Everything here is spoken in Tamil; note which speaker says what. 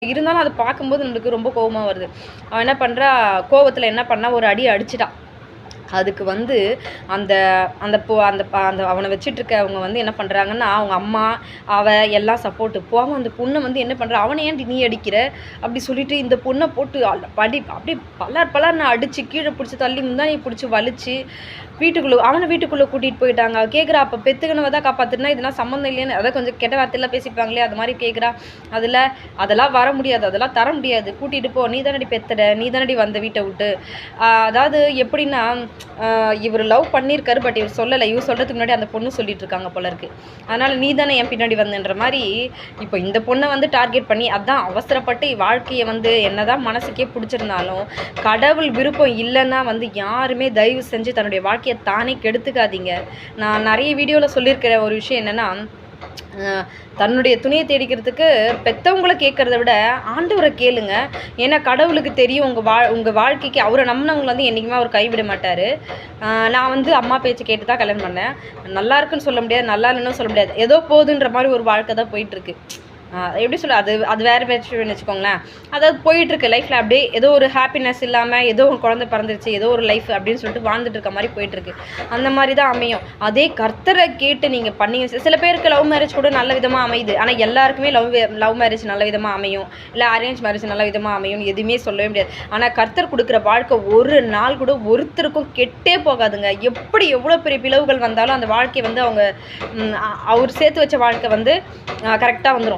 Speaker 1: இருந்தாலும் அத பார்க்கும்போது நம்மளுக்கு ரொம்ப கோவமா வருது. அவன் என்ன பண்றா, கோவத்துல என்ன பண்ணா, ஒரு அடி அடிச்சுட்டா. அதுக்கு வந்து அந்த அந்த பொ அந்த ப அந்த அவன வச்சுட்டுருக்கவங்க வந்து என்ன பண்றாங்கன்னா, அவங்க அம்மா, அவ எல்லாம் சப்போர்ட்டு. பாவம் அந்த பொண்ண வந்து என்ன பண்றா, "அவன ஏன்டி நீ அடிக்கிற?" அப்படி சொல்லிட்டு இந்த பொண்ண போட்டு அப்படியே பலார் பலார்ன்னு அடிச்சு, கீழ புடிச்சு தள்ளி, முந்தானைய புடிச்சு வலிச்சு, அவன வீட்டுக்குள்ள கூட்டிட்டு போயிட்டாங்க. அவ கேட்குறா, "அப்ப பெத்துக்கனவ தான் காப்பாத்துனா, இதெல்லாம் சம்மந்தம் இல்லையான்னு" அதான் கொஞ்சம் கெட்ட வார்த்தைலாம் பேசிப்பாங்களே, அது மாரி கேட்குறா. அதுல அதெல்லாம் வர முடியாது, அதெல்லாம் தர முடியாது. கூட்டிட்டு போ, நீ தானடி பெத்தட, நீ தானடி வந்த வீட்ட விட்டு. அதாவது எப்படின்னா, இவரு லவ் பண்ணியிருக்காரு. பட் இவர் சொல்லல. இவர் சொல்றதுக்கு முன்னாடி அந்த பொண்ணு சொல்லிட்டு இருக்காங்க போல இருக்கு. அதனால நீ தானே என் பின்னாடி வந்தன்ற மாரி, இப்போ இந்த பொண்ண வந்து டார்கெட் பண்ணி, அதான் அவசரப்பட்டு வாழ்க்கைய வந்து என்னதான் மனசுக்கே புடிச்சிருந்தாலும், கடவுள் விருப்பம் இல்லன்னா வந்து யாருமே தயவு செஞ்சு தன்னுடைய வாழ்க்கைய தானே கெடுத்துக்காதீங்க. நான் நெறைய வீடியோல சொல்லியிருக்கிற ஒரு விஷயம் என்னன்னா, தன்னுடைய துணையை தேடிக்கிறதுக்கு பெற்றவங்கள கேட்குறத விட ஆண்டவரை கேளுங்க. ஏன்னா கடவுளுக்கு தெரியும் உங்கள் வாழ்க்கைக்கு அவரை நம்பினவங்களை வந்து என்றைக்குமே அவர் கைவிட மாட்டார். நான் வந்து அம்மா பேச்சு கேட்டு தான் கல்யாணம் பண்ணேன். நல்லா இருக்குன்னு சொல்ல முடியாது, நல்லா இல்லைன்னு சொல்ல முடியாது. ஏதோ போதுன்ற மாதிரி ஒரு வாழ்க்கை தான் போயிட்டுருக்கு. எப்படி சொல்ல, அது வேறு விஷயம்னு வச்சுக்கோங்களேன். அதாவது போயிட்டுருக்கு லைஃப்பில் அப்படியே ஏதோ ஒரு ஹாப்பினஸ் இல்லாமல் ஏதோ ஒரு குழந்தை பிறந்துருச்சு, ஏதோ ஒரு லைஃப் அப்படின்னு சொல்லிட்டு வாழ்ந்துட்டு இருக்க மாதிரி போயிட்டுருக்கு. அந்த மாதிரி தான் அமையும். அதே கர்த்தரை கேட்டு நீங்கள் பண்ணீங்க. சில பேருக்கு லவ் மேரேஜ் கூட நல்ல விதமாக அமையுது. ஆனால் எல்லாருக்குமே லவ் மேரேஜ் நல்ல விதமாக அமையும், இல்லை அரேஞ்ச் மேரேஜ் நல்ல விதமாக அமையும் எதுவுமே சொல்லவே முடியாது. ஆனால் கர்த்தர் கொடுக்குற வாழ்க்கை ஒரு நாள் கூட ஒருத்தருக்கும் கெட்டே போகாதுங்க. எப்படி எவ்வளோ பெரிய பிளவுகள் வந்தாலும் அந்த வாழ்க்கை வந்து அவர் சேர்த்து வச்ச வாழ்க்கை வந்து கரெக்டாக வந்துடும்.